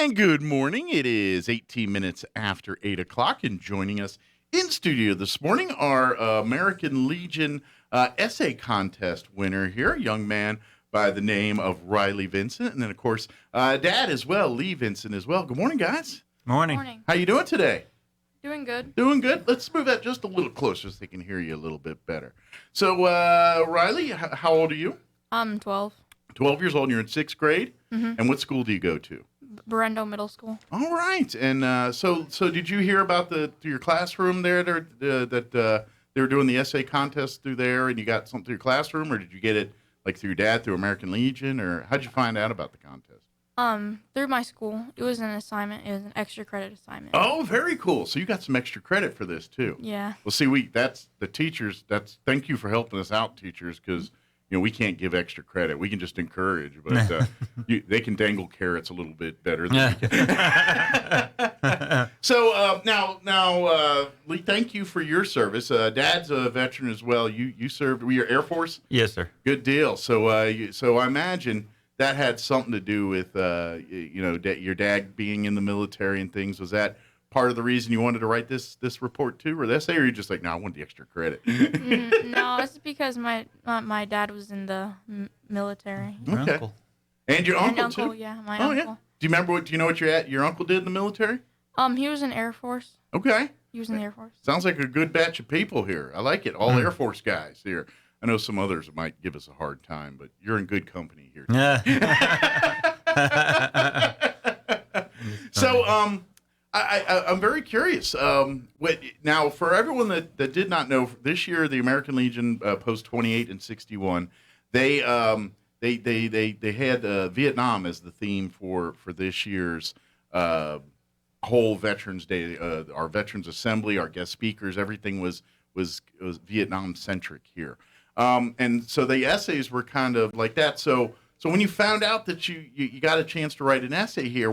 And good morning. It is 18 minutes after 8 o'clock, and joining us in studio this morning are American Legion essay contest winner here, a young man by the name of Rylee Vincent, and then, of course, Dad as well, Lee Vincent as well. Good morning, guys. Morning. Morning. How you doing today? Doing good. Doing good. Let's move that just a little closer so they can hear you a little bit better. So, Rylee, how old are you? I'm 12. 12 years old, and you're in 6th grade? Mm-hmm. And what school do you go to? Berendo Middle School. All right. And so did you hear about your classroom there that they were doing the essay contest through there, and you got something through your classroom, or did you get it like through your dad, through American Legion, or how'd you find out about the contest? Through my school. It was an assignment. It was an extra credit assignment. Oh, very cool. So you got some extra credit for this too. Yeah. Well, see, that's the teachers. Thank you for helping us out, teachers, because we can't give extra credit. We can just encourage, but they can dangle carrots a little bit better than we can. So now, Lee, thank you for your service. Dad's a veteran as well. You served. Were you Air Force? Yes, sir. Good deal. So so I imagine that had something to do with your dad being in the military and things. Was that part of the reason you wanted to write this report too, or the essay, or you just like, no, I want the extra credit? No, it's because my dad was in the military. Your Okay. uncle. And your uncle too. Yeah, my Oh, uncle. yeah. Do you know what your uncle did in the military? He was in Air Force. Okay. He was in the Air Force. Sounds like a good batch of people here. I like it. All Air Force guys here. I know some others might give us a hard time, but you're in good company here. So, I'm very curious. Now, for everyone that did not know, this year the American Legion Post 28 and 61, they had Vietnam as the theme for this year's whole Veterans Day. Our Veterans Assembly, our guest speakers, everything was Vietnam centric here. And so the essays were kind of like that. So when you found out that you got a chance to write an essay here,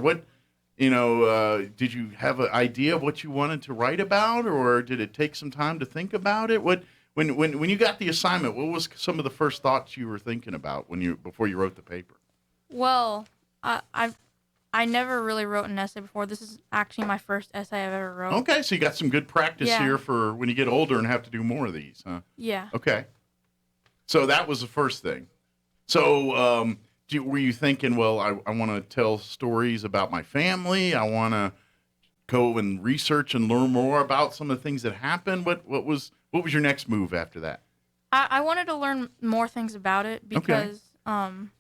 did you have an idea of what you wanted to write about, or did it take some time to think about it? When you got the assignment, what was some of the first thoughts you were thinking about before you wrote the paper? Well, I never really wrote an essay before. This is actually my first essay I've ever wrote. Okay, so you got some good practice here for when you get older and have to do more of these, huh? Yeah. Okay. So that was the first thing. So were you thinking, well, I want to tell stories about my family. I want to go and research and learn more about some of the things that happened. What was your next move after that? I wanted to learn more things about it because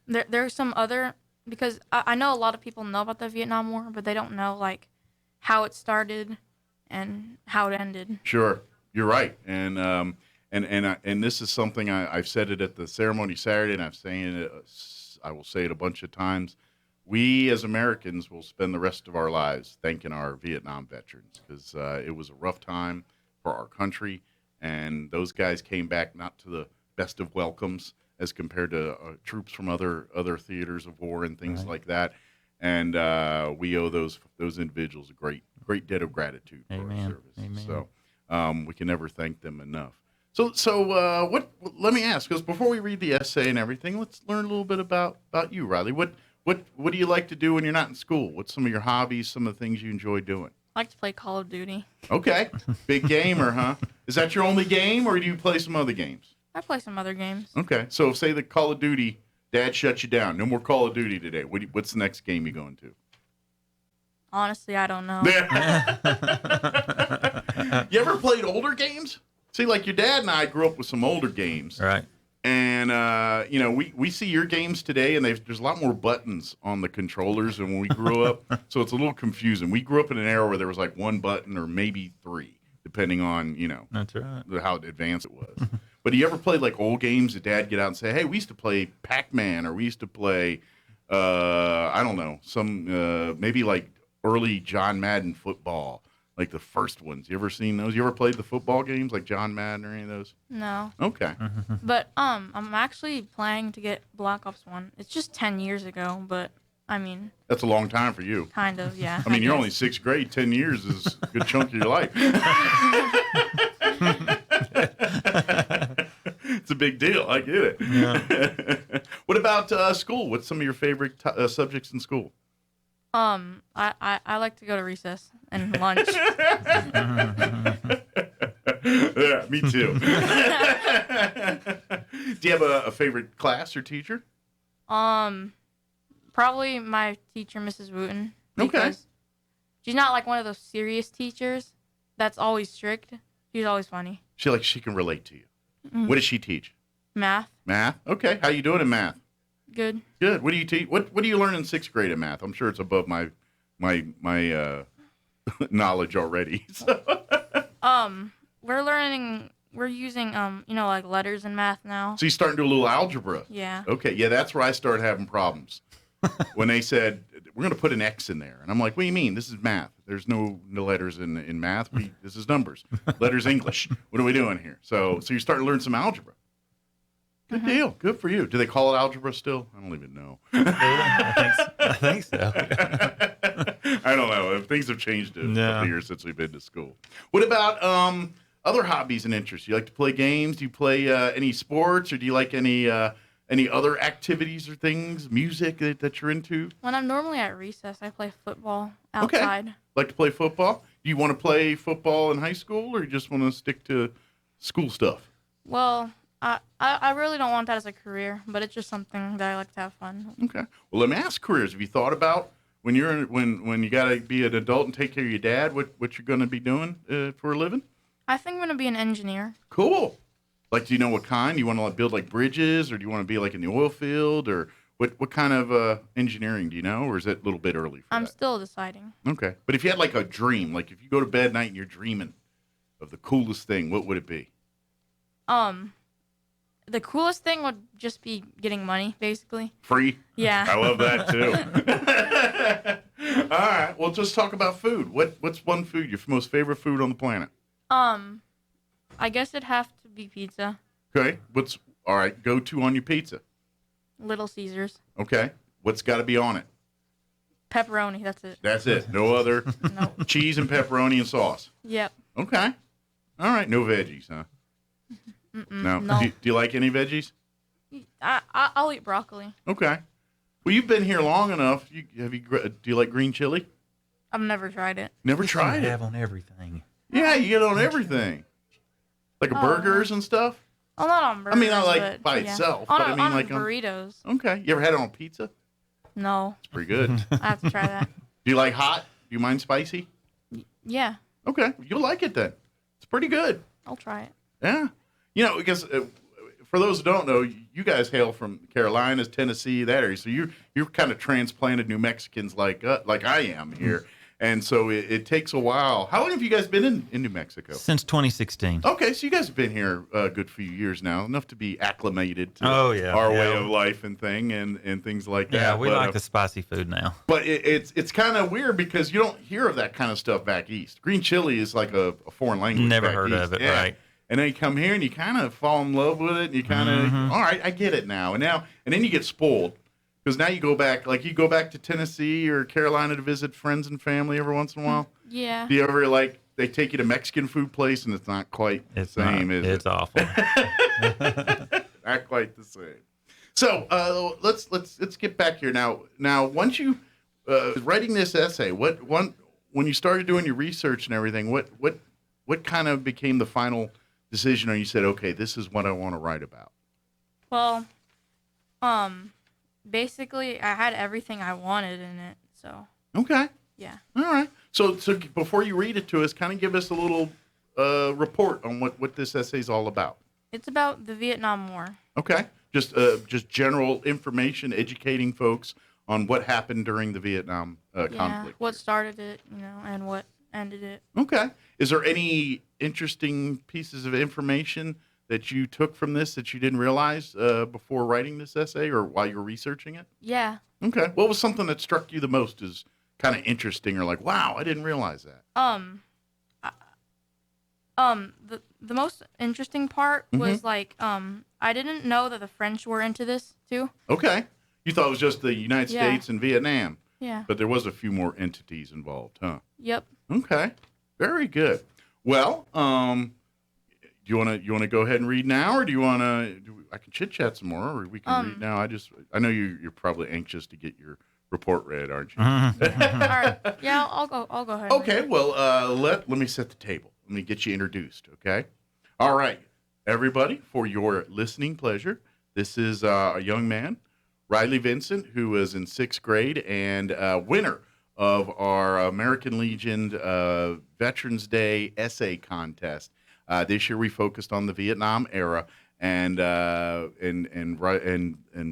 there's some other, because I know a lot of people know about the Vietnam War, but they don't know like how it started and how it ended. Sure, you're right, and this is something I've said it at the ceremony Saturday, and I will say it a bunch of times. We as Americans will spend the rest of our lives thanking our Vietnam veterans, because it was a rough time for our country, and those guys came back not to the best of welcomes as compared to troops from other theaters of war and things like that. And we owe those individuals a great debt of gratitude for our service. Amen. So we can never thank them enough. So let me ask, because before we read the essay and everything, let's learn a little bit about you, Rylee. What do you like to do when you're not in school? What's some of your hobbies, some of the things you enjoy doing? I like to play Call of Duty. Okay. Big gamer, huh? Is that your only game, or do you play some other games? I play some other games. Okay. So say the Call of Duty, Dad shut you down. No more Call of Duty today. What's the next game you going to? Honestly, I don't know. You ever played older games? See, like your dad and I grew up with some older games. Right. And, we see your games today, and there's a lot more buttons on the controllers than when we grew up. So it's a little confusing. We grew up in an era where there was like one button or maybe three, depending on, That's right. how advanced it was. But do you ever play like old games that Dad get out and say, hey, we used to play Pac-Man, or we used to play, I don't know, some maybe like early John Madden football, like the first ones. You ever seen those? You ever played the football games like John Madden or any of those? No. Okay. But I'm actually planning to get Black Ops 1. It's just 10 years ago, but I mean, That's a long time for you. kind of, yeah. I mean, you're guess. only 6th grade. 10 years is a good chunk of your life. It's a big deal. I get it. Yeah. What about school? What's some of your favorite subjects in school? I like to go to recess and lunch. Yeah, me too. Do you have a favorite class or teacher? Probably my teacher, Mrs. Wooten, Okay. because she's not like one of those serious teachers that's always strict. She's always funny. She can relate to you. What does she teach? Math, Math. Okay. How you doing in math? good. Good. What do you teach? What do you learn in 6th grade in math? I'm sure it's above my knowledge already. So. We're using like letters in math now. So you starting to do a little algebra. Yeah. Okay. Yeah, that's where I started having problems. When they said we're going to put an X in there, and I'm like, what do you mean? This is math. There's no letters in math. This is numbers. Letters English. What are we doing here? So you're starting to learn some algebra. Good deal. Good for you. Do they call it algebra still? I don't even know. I think so. I don't know. Things have changed a No. couple years since we've been to school. What about other hobbies and interests? You like to play games? Do you play any sports, or do you like any other activities or things, music that you're into? When I'm normally at recess, I play football Okay. outside. Like to play football? Do you want to play football in high school, or you just want to stick to school stuff? Well, I really don't want that as a career, but it's just something that I like to have fun. Okay. Well, let me ask careers. Have you thought about when you got to be an adult and take care of your dad, what you're going to be doing for a living? I think I'm gonna be an engineer. Cool. Like, do you know what kind? Do you want to build like bridges, or do you want to be like in the oil field, or what kind of engineering do you know, or is it a little bit early for I'm that? still deciding. Okay. But if you had like a dream, like if you go to bed at night and you're dreaming of the coolest thing, what would it be? The coolest thing would just be getting money, basically. Free? Yeah. I love that too. All right. Well, just talk about food. What's one food, your most favorite food on the planet? I guess it'd have to be pizza. Okay. All right, go to on your pizza? Little Caesars. Okay. What's got to be on it? Pepperoni, that's it. That's it. No other No. cheese and pepperoni and sauce. Yep. Okay. All right. No veggies, huh? No. no. Do you like any veggies? I'll eat broccoli. Okay. Well, you've been here long enough. Do you like green chili? I've never tried it. Never Just tried it. have on everything. Yeah, you get it on everything. Like burgers and stuff. Oh, not on burgers. I mean, not like but, by yeah. itself, On, but I mean on like burritos. Okay. You ever had it on pizza? No, It's pretty good. Do I have to try that. you like hot? Do you mind spicy? Yeah, Okay. You'll like it then. It's pretty good. I'll try it. Yeah. You know, because for those who don't know, you guys hail from Carolinas, Tennessee, that area. So you're kind of transplanted New Mexicans like I am here. And so it takes a while. How long have you guys been in New Mexico? Since 2016. Okay, so you guys have been here a good few years now, enough to be acclimated to Oh, yeah, our yeah. way of life and things like that. Yeah, we But, like the spicy food now. But it's kind of weird because you don't hear of that kind of stuff back east. Green chili is like a foreign language. Never back heard east. of it, Yeah. right. And then you come here and you kind of fall in love with it, and you kind of all right, I get it now. And then you get spoiled because now you go back to Tennessee or Carolina to visit friends and family every once in a while. Yeah. Do you ever they take you to Mexican food place and it's not quite the same, is It's it? awful. Not quite the same. So let's get back here now. Now, once you writing this essay, when you started doing your research and everything, what kind of became the final decision? Or you said, okay, this is what I want to write about. Well, basically, I had everything I wanted in it. So Okay, yeah. all right. So before you read it to us, kind of give us a little report on what this essay is all about. It's about the Vietnam War. Okay, just general information, educating folks on what happened during the Vietnam Yeah. conflict. What started it, and what ended it. Okay. Is there any interesting pieces of information that you took from this that you didn't realize before writing this essay or while you were researching it? Yeah. Okay. What was something that struck you the most as kind of interesting or like, wow, I didn't realize that? The most interesting part was I didn't know that the French were into this too. Okay. You thought it was just the United Yeah. States and Vietnam, Yeah. but there was a few more entities involved, huh? Yep. Okay. Very good. Well, do you want to go ahead and read now, or do you want to? I can chit chat some more, or we can read now. I know you're probably anxious to get your report read, aren't you? All right. Yeah, I'll go. I'll go ahead. Okay, well, let me set the table. Let me get you introduced, okay? All right, everybody, for your listening pleasure, this is a young man, Rylee Vincent, who is in 6th grade and winner of our American Legion Veterans Day essay contest. This year we focused on the Vietnam era, and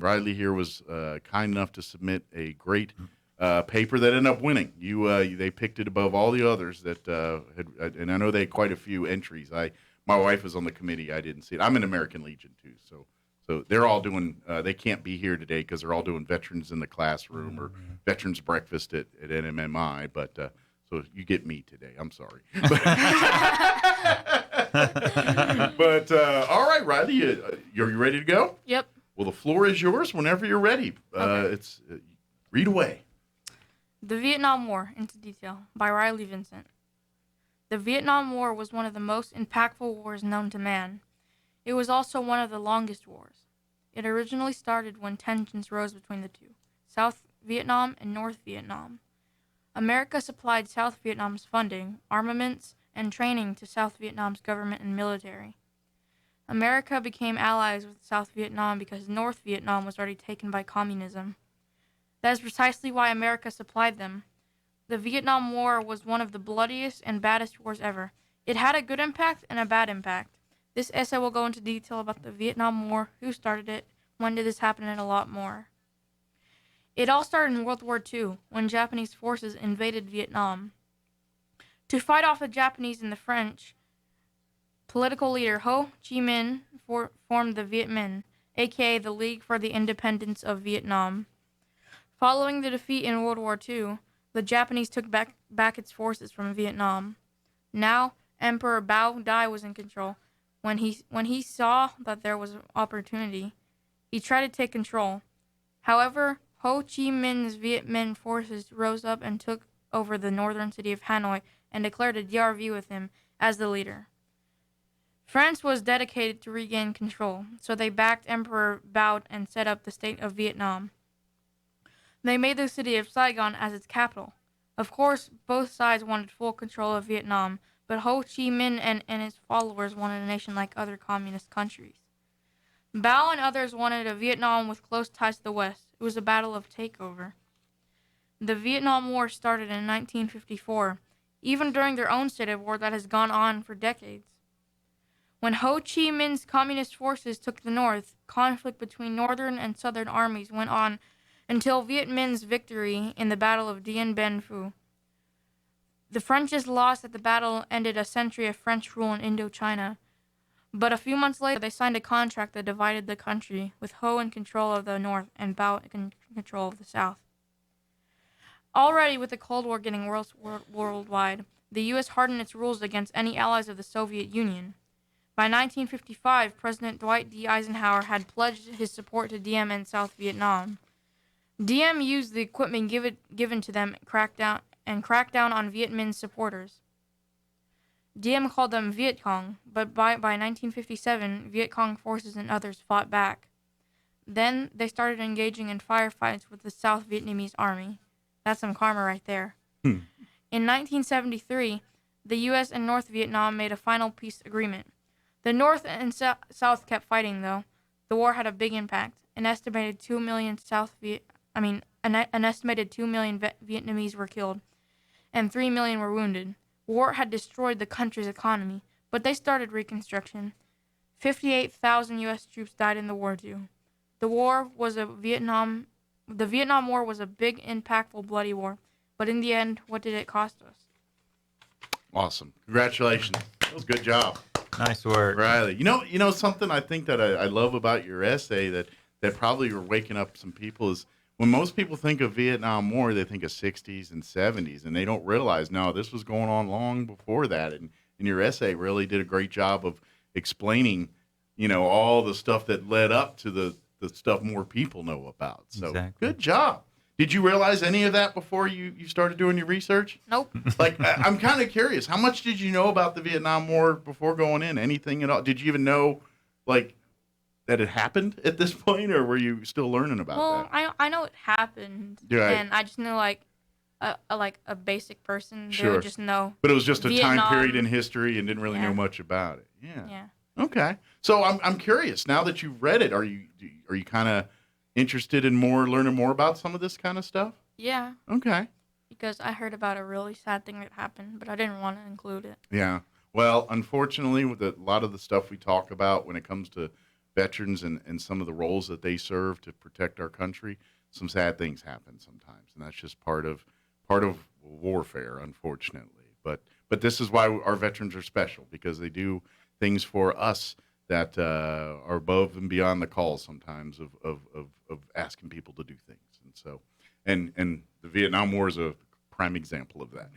Rylee here was kind enough to submit a great paper that ended up winning. They picked it above all the others that and I know they had quite a few entries. My wife was on the committee. I didn't see it. I'm in American Legion too, so they're all doing. They can't be here today because they're all doing Veterans in the Classroom or Veterans Breakfast at NMMI. But so you get me today. I'm sorry. But all right, Rylee, are you ready to go? Yep. Well, the floor is yours whenever you're ready. Okay. Read away. The Vietnam War into detail by Rylee Vincent. The Vietnam War was one of the most impactful wars known to man. It was also one of the longest wars. It originally started when tensions rose between the two, South Vietnam and North Vietnam. America supplied South Vietnam's funding, armaments, and training to South Vietnam's government and military. America became allies with South Vietnam because North Vietnam was already taken by communism. That is precisely why America supplied them. The Vietnam War was one of the bloodiest and baddest wars ever. It had a good impact and a bad impact. This essay will go into detail about the Vietnam War, who started it, when did this happen, and a lot more. It all started in World War II, when Japanese forces invaded Vietnam. To fight off the Japanese and the French, political leader Ho Chi Minh formed the Viet Minh, aka the League for the Independence of Vietnam. Following the defeat in World War II, the Japanese took back its forces from Vietnam. Now, Emperor Bao Dai was in control. When he saw that there was an opportunity, he tried to take control. However, Ho Chi Minh's Viet Minh forces rose up and took over the northern city of Hanoi and declared a DRV with him as the leader. France was dedicated to regain control, so they backed Emperor Bao and set up the state of Vietnam. They made the city of Saigon as its capital. Of course, both sides wanted full control of Vietnam, but Ho Chi Minh and his followers wanted a nation like other communist countries. Bao and others wanted a Vietnam with close ties to the West. It was a battle of takeover. The Vietnam War started in 1954, even during their own state of war that has gone on for decades. When Ho Chi Minh's communist forces took the north, conflict between northern and southern armies went on until Viet Minh's victory in the Battle of Dien Bien Phu. The French's loss at the battle ended a century of French rule in Indochina, but a few months later they signed a contract that divided the country, with Ho in control of the north and Bao in control of the south. Already with the Cold War getting worldwide, the U.S. hardened its rules against any allies of the Soviet Union. By 1955, President Dwight D. Eisenhower had pledged his support to Diem and South Vietnam. Diem used the equipment given to them and cracked down on Viet Minh's supporters. Diem called them Viet Cong, but by 1957, Viet Cong forces and others fought back. Then they started engaging in firefights with the South Vietnamese army. That's some karma right there. In 1973, the U.S. and North Vietnam made a final peace agreement. The North and South kept fighting, though. The war had a big impact. An estimated 2 million Vietnamese were killed, and 3 million were wounded. War had destroyed the country's economy, but they started reconstruction. 58,000 U.S. troops died in the war too. The Vietnam War was a big, impactful, bloody war, but in the end, what did it cost us? Awesome! Congratulations. That was a good job. Nice work. Rylee. You know something I think that I love about your essay that probably are waking up some people is when most people think of Vietnam War, they think of 60s and 70s, and they don't realize, no, this was going on long before that. And your essay really did a great job of explaining, all the stuff that led up to the stuff more people know about. So Exactly. Good job. Did you realize any of that before you started doing your research? Nope. I'm kind of curious. How much did you know about the Vietnam War before going in? Anything at all? Did you even know, that it happened at this point, or were you still learning about Well, that? I know it happened, Right. and I just knew like a basic person. They Sure. would just know But it was just a time Vietnam. period in history and didn't really know Yeah. much about it. Yeah. Yeah. Okay. So I'm curious. Now that you've read it, are you kind of interested in learning more about some of this kind of stuff? Yeah. Okay. Because I heard about a really sad thing that happened, but I didn't want to include it. Yeah. Well, unfortunately, with a lot of the stuff we talk about when it comes to veterans and some of the roles that they serve to protect our country, some sad things happen sometimes, and that's just part of warfare, unfortunately. But this is why our veterans are special, because they do things for us that are above and beyond the call sometimes of asking people to do things, and so and the Vietnam War is a prime example of that.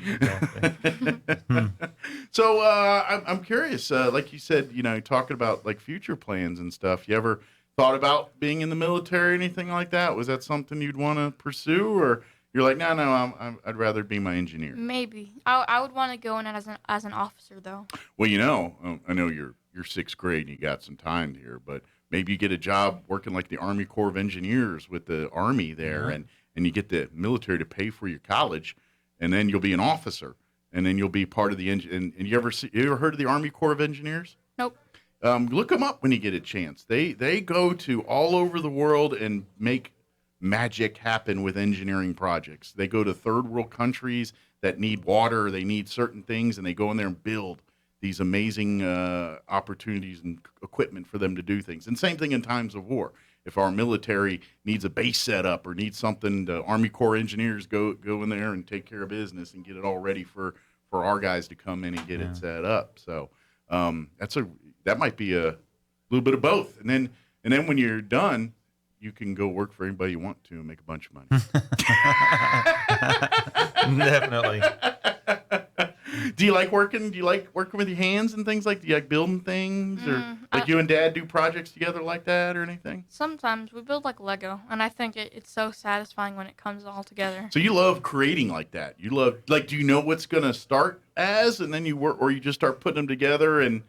So I'm curious, like you said, talking about like future plans and stuff. You ever thought about being in the military or anything like that? Was that something you'd want to pursue, or you're like, no, I'd rather be my engineer? Maybe I would want to go in as an officer though. Well, I know you're sixth grade and you got some time here, but maybe you get a job working like the Army Corps of Engineers with the Army there, and you get the military to pay for your college, and then you'll be an officer, and then you'll be part of the engine. And you ever heard of the Army Corps of Engineers? Nope. Look them up when you get a chance. They go to all over the world and make magic happen with engineering projects. They go to third world countries that need water, they need certain things, and they go in there and build these amazing opportunities and equipment for them to do things. And same thing in times of war. If our military needs a base set up or needs something, the Army Corps engineers go in there and take care of business and get it all ready for our guys to come in and get it set up. So that might be a little bit of both. And then when you're done, you can go work for anybody you want to and make a bunch of money. Definitely. Do you like working? Do you like working with your hands and things like? Do you like building things, or like you and Dad do projects together like that, or anything? Sometimes we build like Lego, and I think it's so satisfying when it comes all together. So you love creating like that. You love, like, do you know what's gonna start as, and then you work, or you just start putting them together, and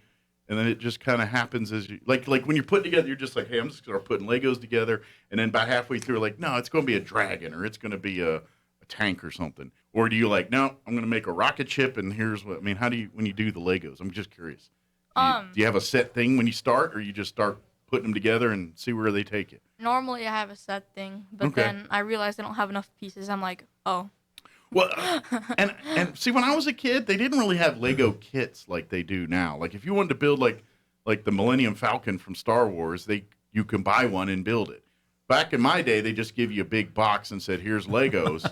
then it just kind of happens as you like when you're putting together. You're just like, hey, I'm just gonna start putting Legos together, and then about halfway through, like, no, it's gonna be a dragon, or it's gonna be a tank or something. Or do you like, no, I'm going to make a rocket ship, and here's what, I mean, how do you, when you do the Legos? I'm just curious. Do you have a set thing when you start, or you just start putting them together and see where they take you? Normally I have a set thing, but then I realized I don't have enough pieces. I'm like, oh. Well, and see, when I was a kid, they didn't really have Lego kits like they do now. Like if you wanted to build like the Millennium Falcon from Star Wars, you can buy one and build it. Back in my day, they just give you a big box and said, here's Legos,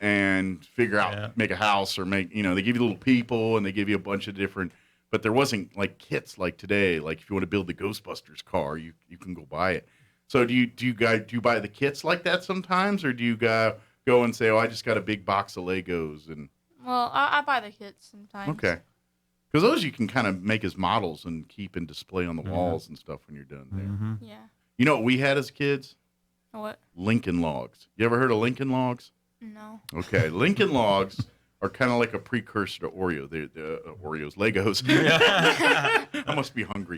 and figure out, make a house, or they give you little people, and they give you a bunch of different, but there wasn't like kits like today. Like if you want to build the Ghostbusters car, you can go buy it. So do you buy the kits like that sometimes, or do you go and say, oh, I just got a big box of Legos? And Well, I buy the kits sometimes. Okay. Because those you can kind of make as models and keep and display on the walls and stuff when you're done there. Yeah. You know what we had as kids? What? Lincoln Logs. You ever heard of Lincoln Logs? No. Okay, Lincoln Logs are kind of like a precursor to Oreo. They're Oreos, Legos. I must be hungry.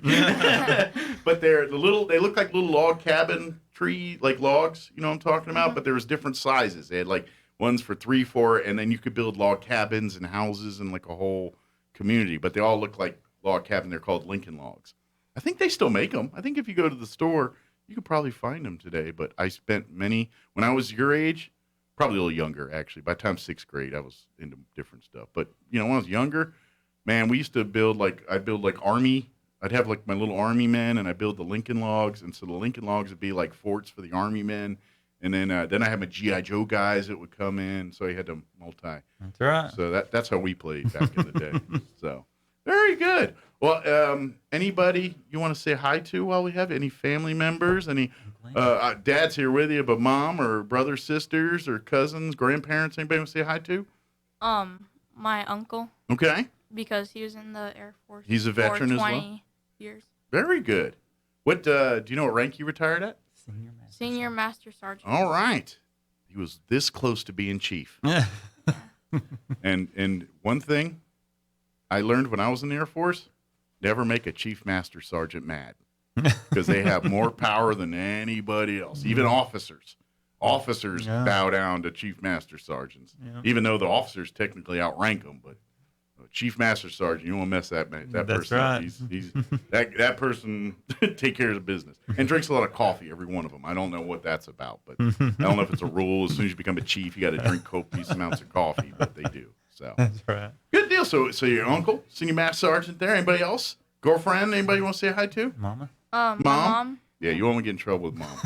But they look like little log cabin tree, like logs, you know what I'm talking about? But there was different sizes. They had like ones for 3, 4, and then you could build log cabins and houses and like a whole community. But they all look like log cabin. They're called Lincoln Logs. I think they still make them. I think if you go to the store, you could probably find them today. But I spent many, when I was your age, probably a little younger, actually. By the time 6th grade, I was into different stuff. But, when I was younger, man, we used to I'd build like army. I'd have like my little army men, and I'd build the Lincoln Logs. And so the Lincoln Logs would be like forts for the army men. And then I had my G.I. Joe guys that would come in. So I had to multi. That's right. So that's how we played back in the day. So very good. Well, anybody you want to say hi to while we have any family members? Any dad's here with you, but mom or brothers, sisters, or cousins, grandparents? Anybody want to say hi to? My uncle, Okay. because he was in the Air Force. He's a veteran for as well? 20 years. Very good. What do you know what rank he retired at? Senior Master Sergeant. All right. He was this close to being chief. Yeah. And one thing I learned when I was in the Air Force, never make a chief master sergeant mad. because they have more power than anybody else, even officers. Officers Yeah. bow down to chief master sergeants, Yeah. even though the officers technically outrank them. But chief master sergeant, you don't want to mess that That's person up. right. He's that person take care of the business and drinks a lot of coffee. Every one of them. I don't know what that's about, but I don't know if it's a rule. As soon as you become a chief, you got to drink copious amounts of coffee. But they do. So That's right. good deal. So your uncle, senior master sergeant there. Anybody else? Girlfriend? Anybody you want to say hi to? Mama. My mom. Yeah, you won't get in trouble with mom.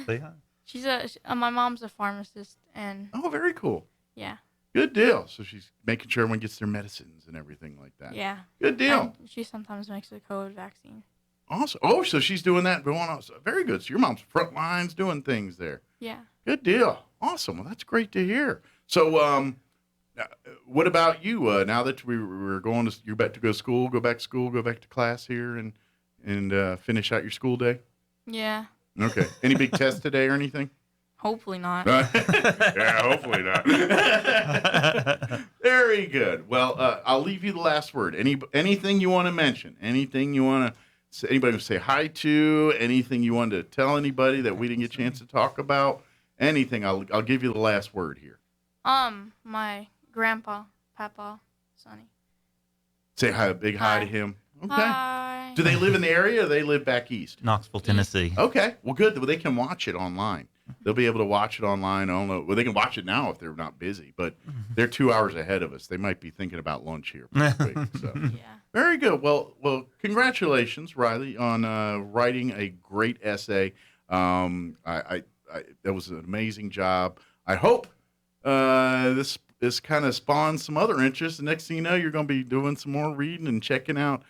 Say hi. She's my mom's a pharmacist, and Oh, very cool. yeah, Good deal. So she's making sure everyone gets their medicines and everything like that. yeah. Good deal. And she sometimes makes a COVID vaccine. Awesome. Oh, so she's doing that going on. So very good. So your mom's front lines doing things there. Yeah. Good deal. Awesome. Well, that's great to hear. So, what about you? Now that we're going to, you're about to go back to class here, and finish out your school day. Yeah. Okay. Any big tests today or anything? Hopefully not. Yeah, hopefully not. Very good. Well, I'll leave you the last word. Anything you want to mention? Anything you want to say? Anybody to say hi to? Anything you want to tell anybody that we didn't get a chance to talk about? Anything? I'll give you the last word here. My grandpa, Papa, Sonny. Say hi, big hi to him. Okay. Hi. Do they live in the area or they live back east? Knoxville, Tennessee. Okay. Well, good. Well, they can watch it online. They'll be able to watch it online. I don't know. Well, they can watch it now if they're not busy, but they're 2 hours ahead of us. They might be thinking about lunch here pretty quick. So. Yeah. Very good. Well, congratulations, Rylee, on writing a great essay. That was an amazing job. I hope this kind of spawns some other interest. The next thing you know, you're going to be doing some more reading and checking out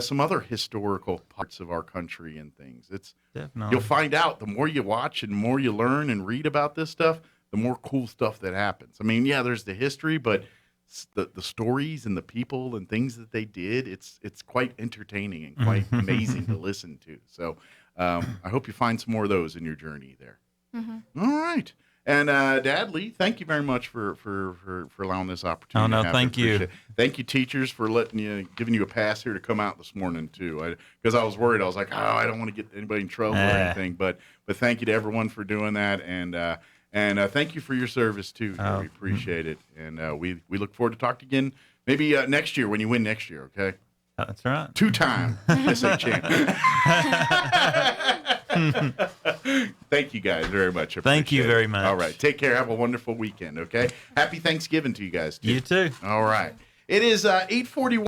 some other historical parts of our country and things. Definitely. You'll find out the more you watch and the more you learn and read about this stuff, the more cool stuff that happens. I mean, yeah, there's the history, but the stories and the people and things that they did, it's quite entertaining and quite amazing to listen to. So I hope you find some more of those in your journey there. Mm-hmm. All right. And Dad, Lee, thank you very much for allowing this opportunity. Oh, no, thank you. Appreciate it. Thank you, teachers, for giving you a pass here to come out this morning too. Because I was worried. I was like, I don't want to get anybody in trouble or anything. But thank you to everyone for doing that, and thank you for your service too. We appreciate it, and we look forward to talking again maybe next year when you win next year. Okay. That's right. 2-time SA champ. Thank you guys very much. Thank you very much. All right. Take care. Have a wonderful weekend. Okay. Happy Thanksgiving to you guys too. You too. All right. It is 8:41.